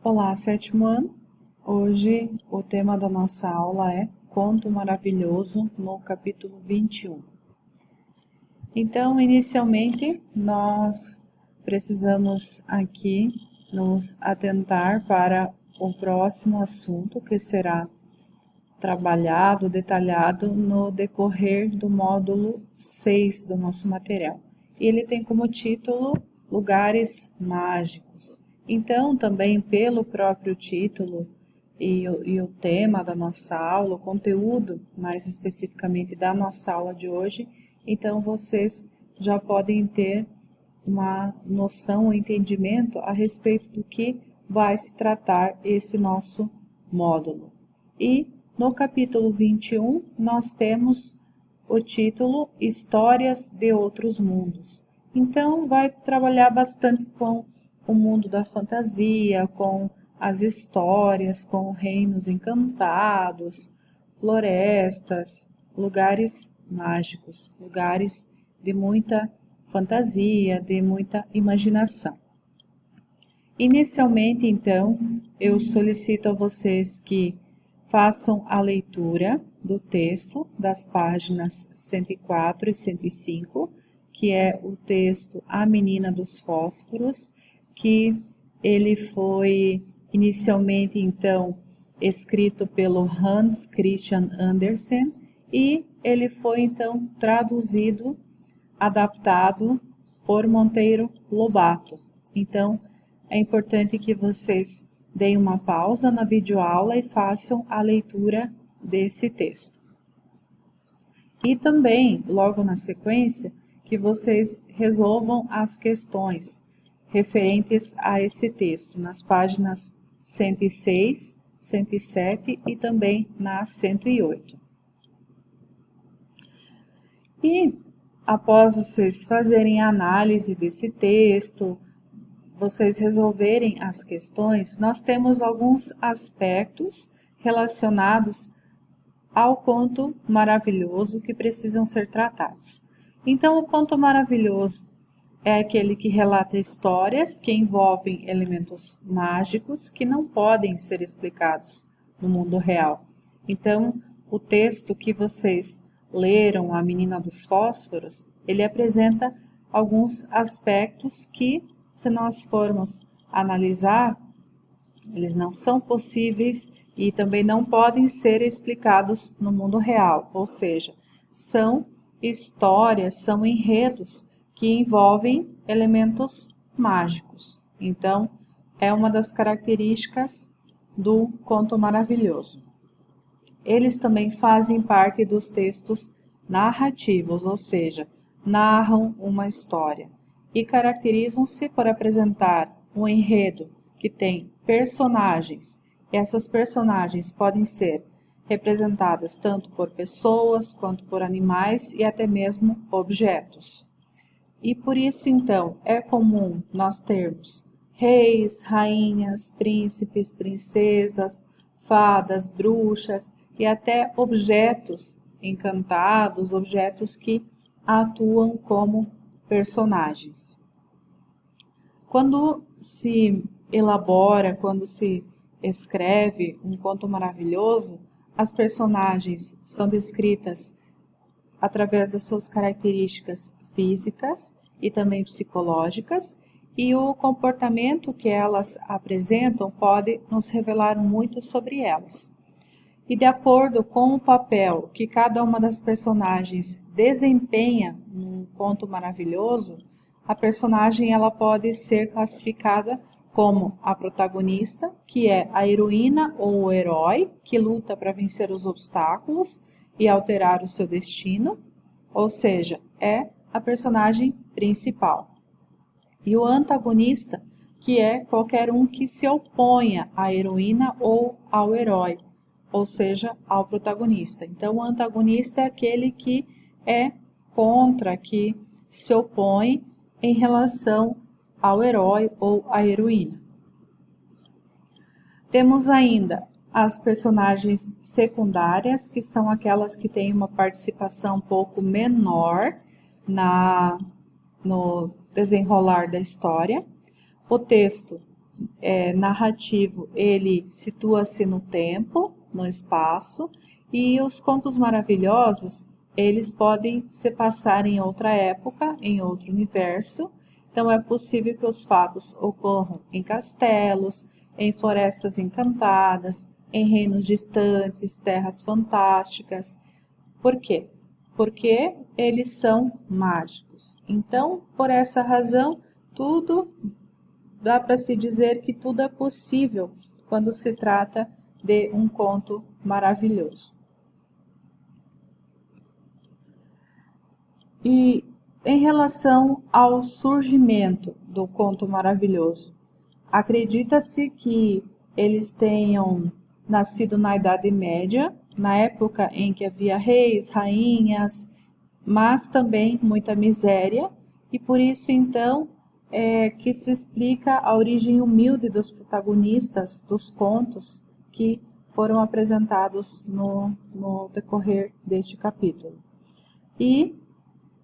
Olá, sétimo ano. Hoje o tema da nossa aula é Conto Maravilhoso no capítulo 21. Então, inicialmente, nós precisamos aqui nos atentar para o próximo assunto que será trabalhado, detalhado no decorrer do módulo 6 do nosso material. Ele tem como título Lugares Mágicos. Então, também pelo próprio título e o tema da nossa aula, o conteúdo mais especificamente da nossa aula de hoje, então vocês já podem ter uma noção, um entendimento a respeito do que vai se tratar esse nosso módulo. E no capítulo 21, nós temos o título Histórias de Outros Mundos. Então, vai trabalhar bastante com o mundo da fantasia, com as histórias, com reinos encantados, florestas, lugares mágicos, lugares de muita fantasia, de muita imaginação. Inicialmente, então, eu solicito a vocês que façam a leitura do texto das páginas 104 e 105, que é o texto A Menina dos Fósforos, que ele foi inicialmente, então, escrito pelo Hans Christian Andersen e ele foi, então, traduzido, adaptado por Monteiro Lobato. Então, é importante que vocês deem uma pausa na videoaula e façam a leitura desse texto. E também, logo na sequência, que vocês resolvam as questões referentes a esse texto, nas páginas 106, 107 e também na 108. E após vocês fazerem a análise desse texto, vocês resolverem as questões, nós temos alguns aspectos relacionados ao conto maravilhoso que precisam ser tratados. Então, o conto maravilhoso é aquele que relata histórias que envolvem elementos mágicos que não podem ser explicados no mundo real. Então, o texto que vocês leram, A Menina dos Fósforos, ele apresenta alguns aspectos que, se nós formos analisar, eles não são possíveis e também não podem ser explicados no mundo real, ou seja, são histórias, são enredos que envolvem elementos mágicos. Então, é uma das características do conto maravilhoso. Eles também fazem parte dos textos narrativos, ou seja, narram uma história e caracterizam-se por apresentar um enredo que tem personagens. Essas personagens podem ser representadas tanto por pessoas quanto por animais e até mesmo objetos. E por isso, então, é comum nós termos reis, rainhas, príncipes, princesas, fadas, bruxas e até objetos encantados, objetos que atuam como personagens. Quando se elabora, quando se escreve um conto maravilhoso, as personagens são descritas através das suas características físicas e também psicológicas, e o comportamento que elas apresentam pode nos revelar muito sobre elas. E de acordo com o papel que cada uma das personagens desempenha num conto maravilhoso, a personagem ela pode ser classificada como a protagonista, que é a heroína ou o herói, que luta para vencer os obstáculos e alterar o seu destino, ou seja, é a personagem principal. E o antagonista, que é qualquer um que se oponha à heroína ou ao herói, ou seja, ao protagonista. Então, o antagonista é aquele que é contra, que se opõe em relação ao herói ou à heroína. Temos ainda as personagens secundárias, que são aquelas que têm uma participação um pouco menor no desenrolar da história. O texto narrativo, ele situa-se no tempo, no espaço, e os contos maravilhosos, eles podem se passar em outra época, em outro universo. Então é possível que os fatos ocorram em castelos, em florestas encantadas, em reinos distantes, terras fantásticas. Por quê? Porque eles são mágicos. Então, por essa razão, dá para se dizer que tudo é possível quando se trata de um conto maravilhoso. E em relação ao surgimento do conto maravilhoso, acredita-se que eles tenham nascido na Idade Média, na época em que havia reis, rainhas, mas também muita miséria, e por isso então que se explica a origem humilde dos protagonistas dos contos que foram apresentados no decorrer deste capítulo. E,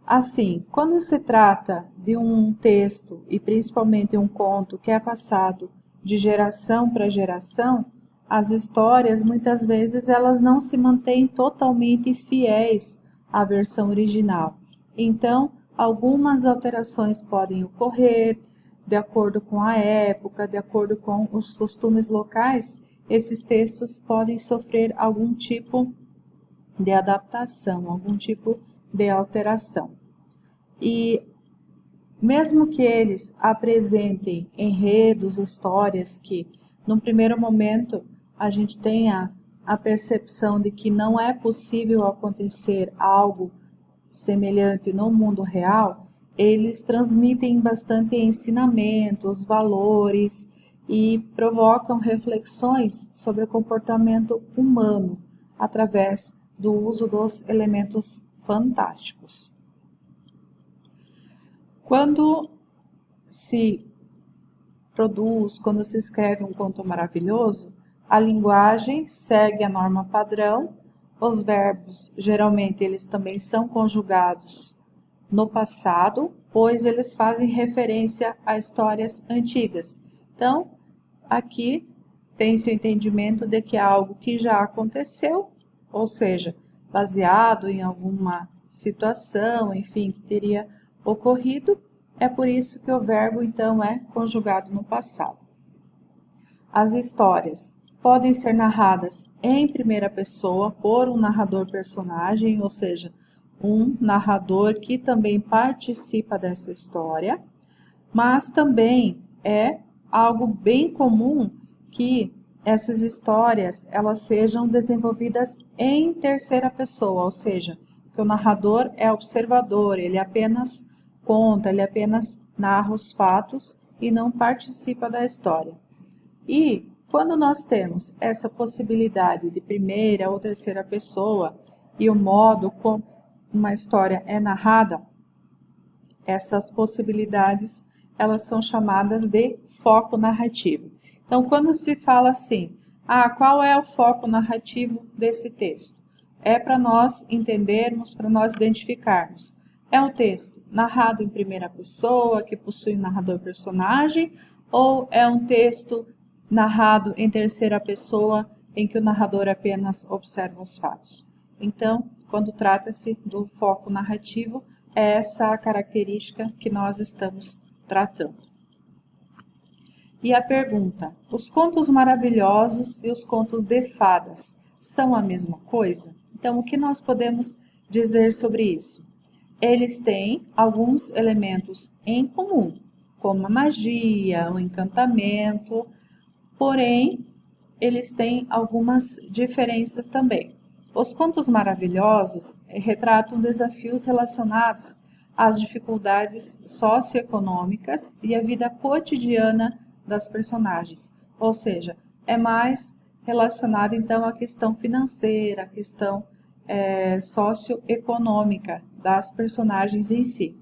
assim, quando se trata de um texto, e principalmente um conto que é passado de geração para geração, as histórias, muitas vezes, elas não se mantêm totalmente fiéis à versão original. Então, algumas alterações podem ocorrer, de acordo com a época, de acordo com os costumes locais, esses textos podem sofrer algum tipo de adaptação, algum tipo de alteração. E mesmo que eles apresentem enredos, histórias que, num primeiro momento, a gente tenha a percepção de que não é possível acontecer algo semelhante no mundo real, eles transmitem bastante ensinamentos, valores e provocam reflexões sobre o comportamento humano através do uso dos elementos fantásticos. Quando se produz, quando se escreve um conto maravilhoso, a linguagem segue a norma padrão, os verbos geralmente eles também são conjugados no passado, pois eles fazem referência a histórias antigas. Então, aqui tem-se o entendimento de que é algo que já aconteceu, ou seja, baseado em alguma situação, enfim, que teria ocorrido, é por isso que o verbo então é conjugado no passado. As histórias podem ser narradas em primeira pessoa por um narrador personagem, ou seja, um narrador que também participa dessa história, mas também é algo bem comum que essas histórias elas sejam desenvolvidas em terceira pessoa, ou seja, que o narrador é observador, ele apenas conta, ele apenas narra os fatos e não participa da história. E quando nós temos essa possibilidade de primeira ou terceira pessoa e o modo como uma história é narrada, essas possibilidades elas são chamadas de foco narrativo. Então, quando se fala assim, qual é o foco narrativo desse texto? É para nós entendermos, para nós identificarmos. É um texto narrado em primeira pessoa, que possui um narrador personagem, ou é um texto narrado em terceira pessoa, em que o narrador apenas observa os fatos? Então, quando trata-se do foco narrativo, é essa a característica que nós estamos tratando. E a pergunta: os contos maravilhosos e os contos de fadas são a mesma coisa? Então, o que nós podemos dizer sobre isso? Eles têm alguns elementos em comum, como a magia, o encantamento, porém, eles têm algumas diferenças também. Os contos maravilhosos retratam desafios relacionados às dificuldades socioeconômicas e à vida cotidiana das personagens, ou seja, é mais relacionado então à questão financeira, à questão socioeconômica das personagens em si.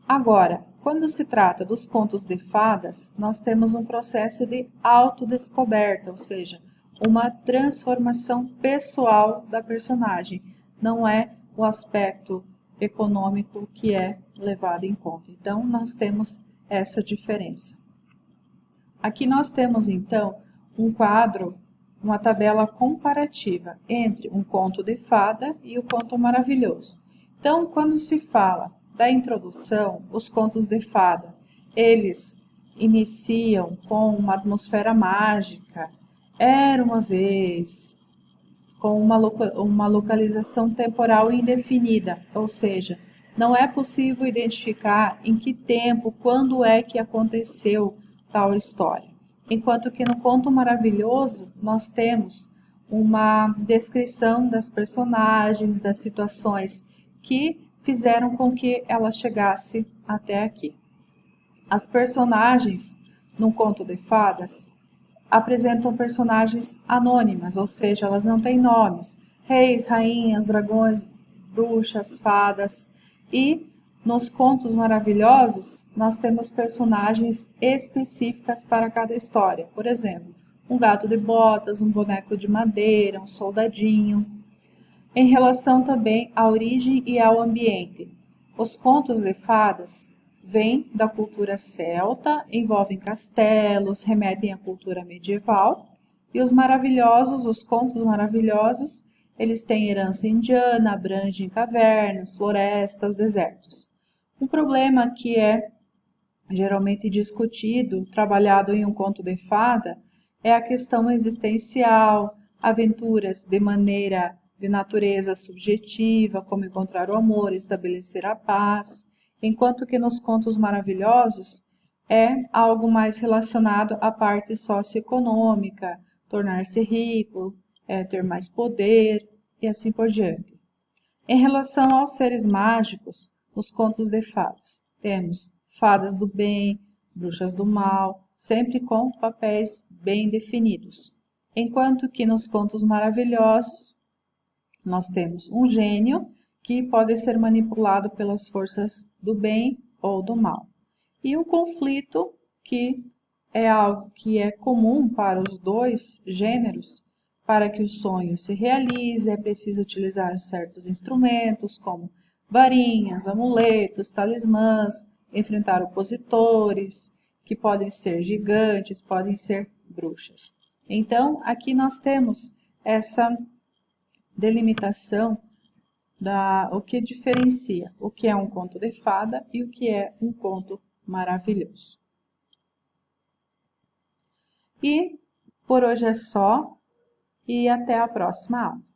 Agora, quando se trata dos contos de fadas, nós temos um processo de autodescoberta, ou seja, uma transformação pessoal da personagem. Não é o aspecto econômico que é levado em conta. Então, nós temos essa diferença. Aqui nós temos então um quadro, uma tabela comparativa entre um conto de fada e o conto maravilhoso. Então, quando se fala da introdução, os contos de fada, eles iniciam com uma atmosfera mágica. Era uma vez, com uma localização temporal indefinida, ou seja, não é possível identificar em que tempo, quando é que aconteceu tal história. Enquanto que no Conto Maravilhoso nós temos uma descrição das personagens, das situações que fizeram com que ela chegasse até aqui. As personagens no Conto de Fadas apresentam personagens anônimas, ou seja, elas não têm nomes. Reis, rainhas, dragões, bruxas, fadas. E nos contos maravilhosos, nós temos personagens específicas para cada história. Por exemplo, um gato de botas, um boneco de madeira, um soldadinho. Em relação também à origem e ao ambiente, os contos de fadas vêm da cultura celta, envolvem castelos, remetem à cultura medieval, e os contos maravilhosos, eles têm herança indiana, abrangem cavernas, florestas, desertos. Um problema que é geralmente discutido, trabalhado em um conto de fada, é a questão existencial, aventuras de natureza subjetiva, como encontrar o amor, estabelecer a paz, enquanto que nos contos maravilhosos é algo mais relacionado à parte socioeconômica, tornar-se rico, ter mais poder e assim por diante. Em relação aos seres mágicos, nos contos de fadas, temos fadas do bem, bruxas do mal, sempre com papéis bem definidos. Enquanto que nos contos maravilhosos, nós temos um gênio que pode ser manipulado pelas forças do bem ou do mal. E o conflito, que é algo que é comum para os dois gêneros. Para que o sonho se realize, é preciso utilizar certos instrumentos, como varinhas, amuletos, talismãs, enfrentar opositores, que podem ser gigantes, podem ser bruxas. Então, aqui nós temos essa delimitação o que diferencia o que é um conto de fada e o que é um conto maravilhoso. E por hoje é só, e até a próxima aula.